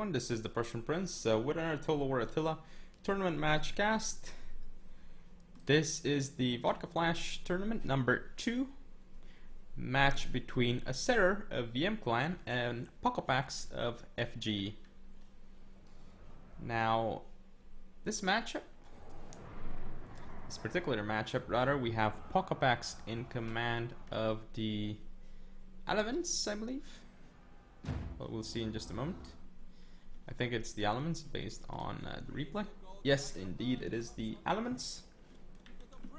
everyone, this is the Prussian Prince with another Total War Attila tournament match cast. This is the Vodka Flash tournament number 2. Match between Asseror of VM Clan and Poccopacs of FG. Now, this particular matchup, rather, we have Poccopacs in command of the Elements, I believe. But we'll see in just a moment. I think it's the Elements based on the replay. Yes, indeed, it is the Elements.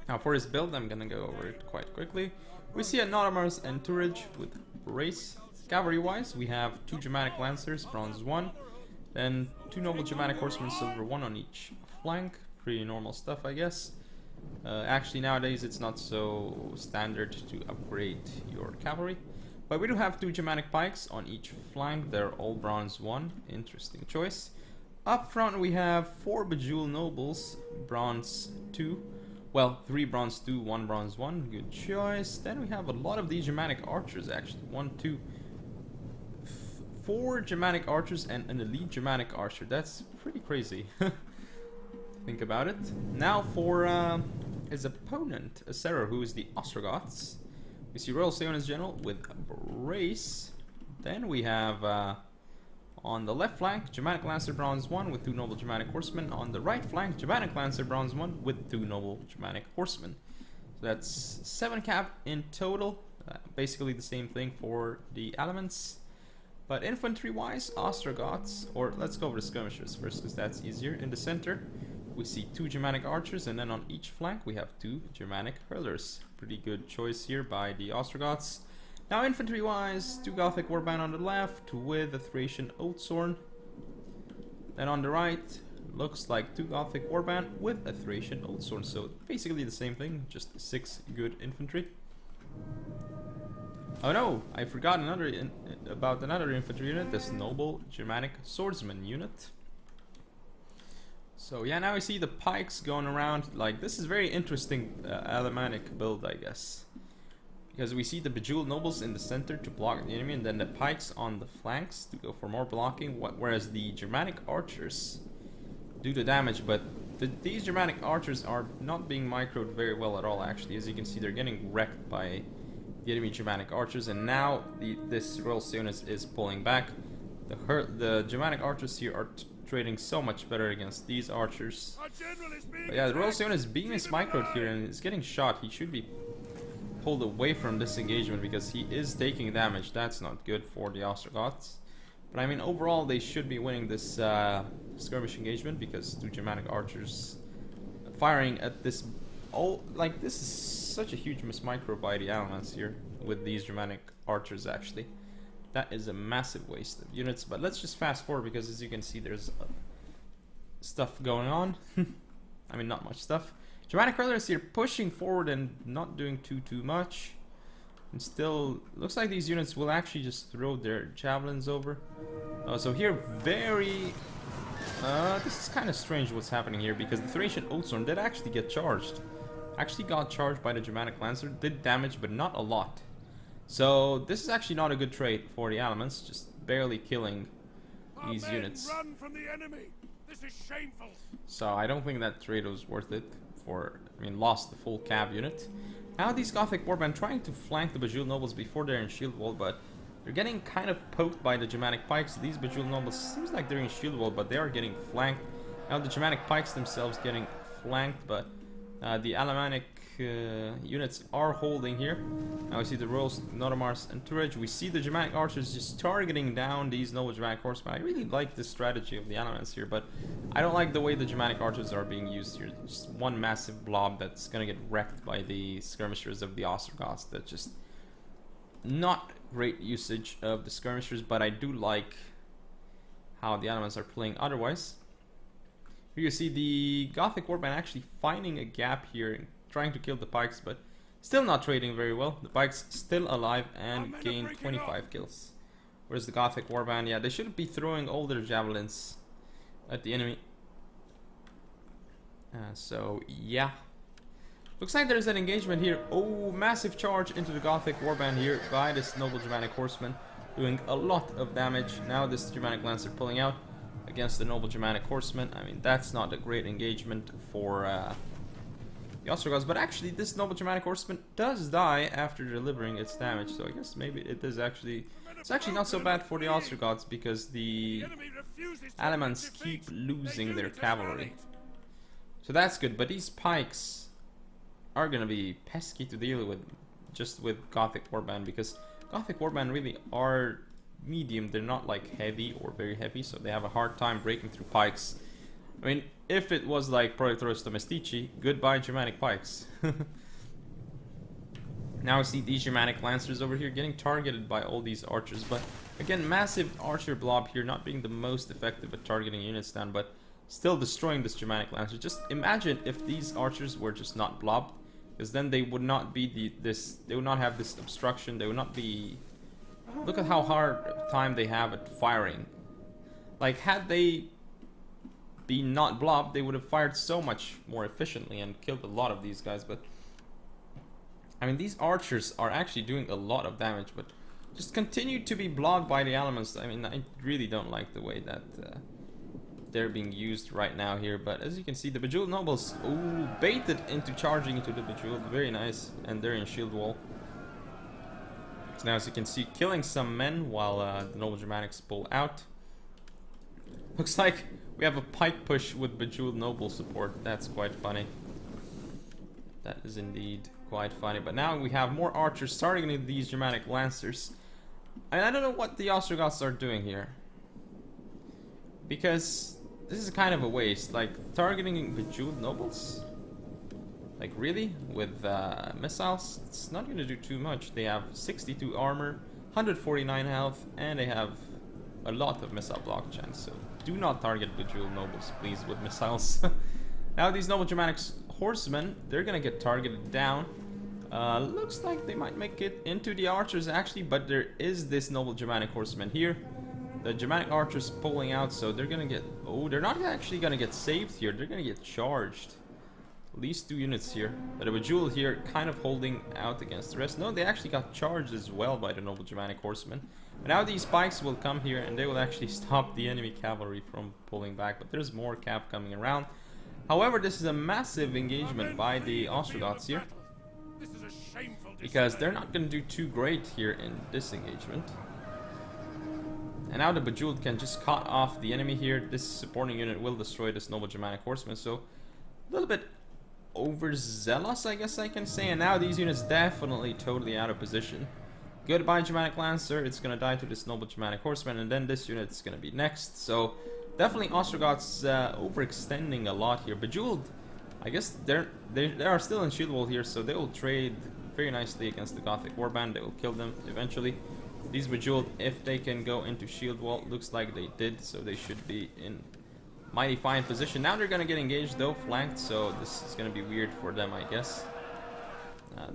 Now, for his build, I'm gonna go over it quite quickly. We see a Nautilus entourage with race. Cavalry-wise, we have 2 Germanic Lancers, bronze 1. Then 2 Noble Germanic Horsemen, silver 1 on each flank. Pretty normal stuff, I guess. Actually, nowadays it's not so standard to upgrade your cavalry. But we do have 2 Germanic Pikes on each flank. They're all bronze 1. Interesting choice. Up front we have 4 Bejeweled Nobles, bronze 2. Well, 3 bronze 2, 1 bronze 1. Good choice. Then we have a lot of these Germanic Archers, actually. 1, 2, 4 Germanic Archers and an elite Germanic Archer. That's pretty crazy. Think about it. Now for his opponent, Asseror, who is the Ostrogoths. We see Ro16 General with Brace. Then we have on the left flank, Germanic Lancer bronze 1 with 2 Noble Germanic Horsemen. On the right flank, Germanic Lancer bronze 1 with 2 Noble Germanic Horsemen. So that's 7 cap in total. Basically the same thing for the Elements. But infantry-wise, Ostrogoths, or let's go over the skirmishers first because that's easier. In the center, we see 2 Germanic Archers, and then on each flank we have 2 Germanic Hurlers. Pretty good choice here by the Ostrogoths. Now infantry-wise, 2 Gothic Warband on the left with a Thracian Oathsworn. Then on the right, looks like 2 Gothic Warband with a Thracian Oathsworn. So basically the same thing, just 6 good infantry. Oh no, I forgot about another infantry unit, this Noble Germanic Swordsman unit. So yeah, now we see the pikes going around. Like, this is very interesting Alemannic build, I guess. Because we see the Bejeweled Nobles in the center to block the enemy, and then the pikes on the flanks to go for more blocking, whereas the Germanic Archers do the damage, but these Germanic Archers are not being microed very well at all, actually. As you can see, they're getting wrecked by the enemy Germanic Archers, and now this Ro16 is pulling back. The Germanic Archers here are trading so much better against these archers. But yeah, the Ro16 is being microed here and is getting shot. He should be pulled away from this engagement because he is taking damage. That's not good for the Ostrogoths. But I mean, overall they should be winning this skirmish engagement because 2 Germanic Archers firing at this. Like, this is such a huge mismicro by the Elements here with these Germanic Archers, actually. That is a massive waste of units, but let's just fast forward because as you can see there's stuff going on. I mean, not much stuff. Germanic Hurlers here pushing forward and not doing too much. And still, looks like these units will actually just throw their javelins over. So here, this is kind of strange what's happening here because the Thracian Oathsworn did actually get charged. Actually got charged by the Germanic Lancer, did damage but not a lot. So this is actually not a good trade for the Elements, just barely killing these units. Run from the enemy. This is shameful. So I don't think that trade was worth it for, I mean, lost the full cav unit. Now these Gothic Warband trying to flank the Bejeweled Nobles before they're in shield wall, but they're getting kind of poked by the Germanic Pikes. These Bejeweled Nobles seems like they're in shield wall, but they are getting flanked. Now the Germanic Pikes themselves getting flanked, but the Alemannic units are holding here. Now we see the Nautilus entourage. We see the Germanic Archers just targeting down these Noble Germanic Horsemen. I really like this strategy of the Elements here, but I don't like the way the Germanic Archers are being used here. Just one massive blob that's gonna get wrecked by the skirmishers of the Ostrogoths. That's just not great usage of the skirmishers, but I do like how the Elements are playing otherwise. Here you see the Gothic Warband actually finding a gap here and trying to kill the pikes, but still not trading very well. The pikes still alive and gain 25 kills. Whereas the Gothic Warband, yeah, they shouldn't be throwing all their javelins at the enemy. So yeah, looks like there's an engagement here. Oh, massive charge into the Gothic Warband here by this Noble Germanic Horseman, doing a lot of damage. Now this Germanic Lancer pulling out. against the Noble Germanic Horsemen. I mean, that's not a great engagement for the Ostrogoths, but actually this Noble Germanic Horseman does die after delivering its damage, so I guess maybe it is actually... It's actually not so bad for the Ostrogoths, because the Alamans keep losing their cavalry. So that's good, but these pikes are gonna be pesky to deal with, just with Gothic Warband, because Gothic Warband really are medium. They're not like heavy or very heavy, so they have a hard time breaking through pikes. I mean, if it was like Proletarios Domestici, goodbye Germanic pikes. Now I see these Germanic Lancers over here getting targeted by all these archers, but again, massive archer blob here, not being the most effective at targeting units down, but still destroying this Germanic Lancer. Just imagine if these archers were just not blobbed, because then they would not be they would not have this obstruction, they would not be... Look at how hard time they have at firing. Like, had they been not blobbed, they would have fired so much more efficiently and killed a lot of these guys, but... I mean, these archers are actually doing a lot of damage, but just continue to be blobbed by the elements. I mean, I really don't like the way that they're being used right now here. But as you can see, the Bejeweled Nobles, ooh, baited into charging into the Bejeweled. Very nice. And they're in shield wall. So now, as you can see, killing some men while the Noble Germanics pull out. Looks like we have a pike push with Bejeweled Noble support. That's quite funny. That is indeed quite funny. But now we have more archers targeting these Germanic Lancers. And I don't know what the Ostrogoths are doing here, because this is kind of a waste. Like, targeting Bejeweled Nobles? Like, really? With missiles? It's not going to do too much. They have 62 armor, 149 health, and they have a lot of missile block chance. So do not target Bejeweled Nobles, please, with missiles. Now these Noble Germanic Horsemen, they're going to get targeted down. Looks like they might make it into the archers actually, but there is this Noble Germanic Horseman here. The Germanic archers pulling out, so they're gonna get... Oh, they're not actually gonna get saved here. They're gonna get charged. At least 2 units here. But a Bejeweled here kind of holding out against the rest. No, they actually got charged as well by the Noble Germanic Horsemen. But now these spikes will come here and they will actually stop the enemy cavalry from pulling back. But there's more cav coming around. However, this is a massive engagement by the Ostrogoths here, because they're not going to do too great here in this engagement. And now the Bejeweled can just cut off the enemy here. This supporting unit will destroy this Noble Germanic Horseman, so a little bit overzealous, I guess I can say. And now these units definitely totally out of position. Goodbye Germanic Lancer, it's going to die to this Noble Germanic Horseman, and then this unit is going to be next. So definitely Ostrogoths overextending a lot here. Bejeweled, I guess they are still in shield wall here, so they will trade very nicely against the Gothic Warband. They will kill them eventually. These Bejeweled, if they can go into shield wall, looks like they did, so they should be in mighty fine position. Now they're gonna get engaged though, flanked, so this is gonna be weird for them, I guess.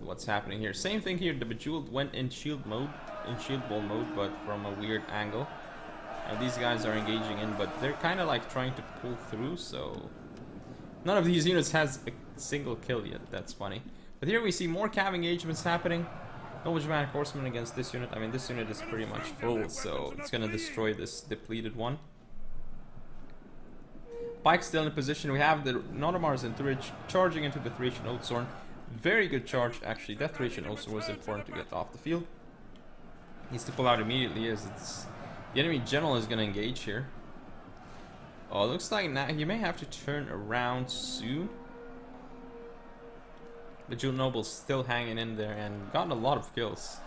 What's happening here? Same thing here. The Bejeweled went in shield mode, in shield wall mode, but from a weird angle. Now these guys are engaging in, but they're kind of like trying to pull through, so none of these units has a single kill yet. That's funny. But here we see more cav engagements happening. Noble Germanic Horseman against this unit. I mean, this unit is pretty much full, so it's gonna destroy this depleted one. Pike still in position. We have the Nodomars and Turridge charging into the Thracian Oathsworn. Very good charge, actually. That Thracian Oathsworn was important to get off the field. Needs to pull out immediately, as it's the enemy general is gonna engage here. Oh, it looks like now he may have to turn around soon. Bejeweled Nobles still hanging in there and got a lot of kills.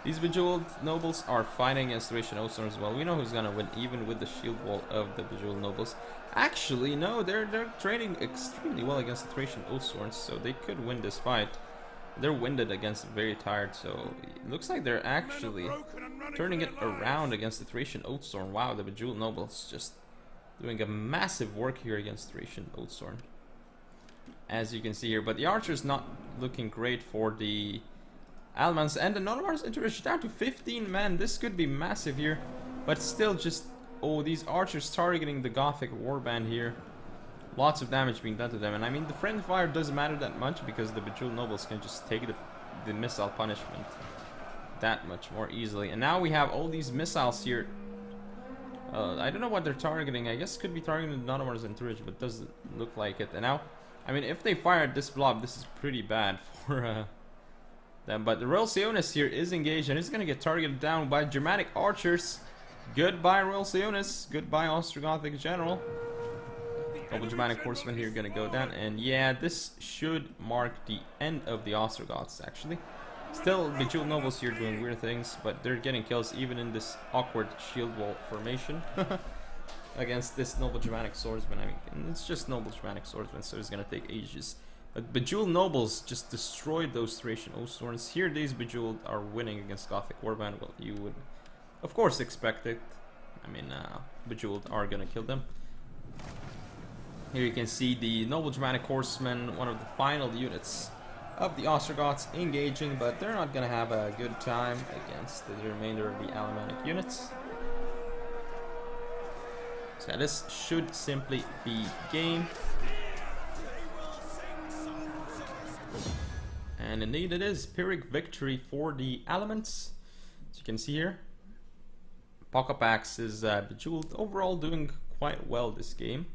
These Bejeweled Nobles are fighting against Thracian Oathsworn as well. We know who's gonna win, even with the shield wall of the Bejeweled Nobles. Actually, no, they're trading extremely well against the Thracian Oathsworns, so they could win this fight. They're winded against very tired, so it looks like they're actually turning it around against the Thracian Oathsworn. Wow, the Bejeweled Nobles just doing a massive work here against Thracian Oathsworn, as you can see here. But the archer's not looking great for the Almans, and the Nodomars Interrish down to 15 men. This could be massive here, but still just... Oh, these archers targeting the Gothic Warband here. Lots of damage being done to them, and I mean the friendly fire doesn't matter that much, because the Bejeweled Nobles can just take the missile punishment that much more easily. And now we have all these missiles here I don't know what they're targeting. I guess could be targeting the Nonomars and Turridge, but doesn't look like it. And now, I mean, if they fire at this blob, this is pretty bad for them. But the Ro16 here is engaged and is going to get targeted down by Germanic archers. Goodbye, Ro16. Goodbye, Ostrogothic General. Double Germanic horsemen here going to go down. And yeah, this should mark the end of the Ostrogoths, actually. Still, Bejeweled Nobles here doing weird things, but they're getting kills even in this awkward shield wall formation against this Noble Germanic Swordsman. I mean, it's just Noble Germanic Swordsman, so it's gonna take ages. But Bejeweled Nobles just destroyed those Thracian Oathsworns. Here, these Bejeweled are winning against Gothic Warband. Well, you would, of course, expect it. I mean, Bejeweled are gonna kill them. Here you can see the Noble Germanic Horsemen, one of the final units of the Ostrogoths engaging, but they're not gonna have a good time against the remainder of the Alemannic units. So this should simply be game. And indeed it is. Pyrrhic victory for the elements. As you can see here, Poccopacs is Bejeweled overall doing quite well this game.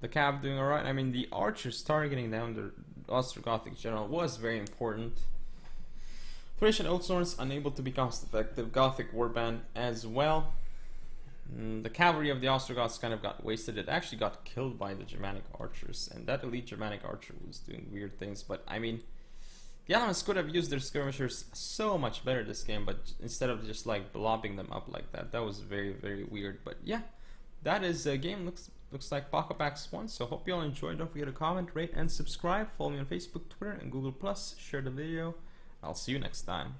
The Cav doing alright. I mean, the archers targeting down the Ostrogothic General was very important. Thracian Oathsworns unable to be cost effective. Gothic Warband as well. The cavalry of the Ostrogoths kind of got wasted. It actually got killed by the Germanic archers, and that elite Germanic archer was doing weird things. But I mean, the elements could have used their skirmishers so much better this game, but instead of just like blobbing them up like that, that was very, very weird. But yeah, that is a game. Looks like Poccopacs won, so hope you all enjoyed. Don't forget to comment, rate, and subscribe. Follow me on Facebook, Twitter, and Google+. Share the video. I'll see you next time.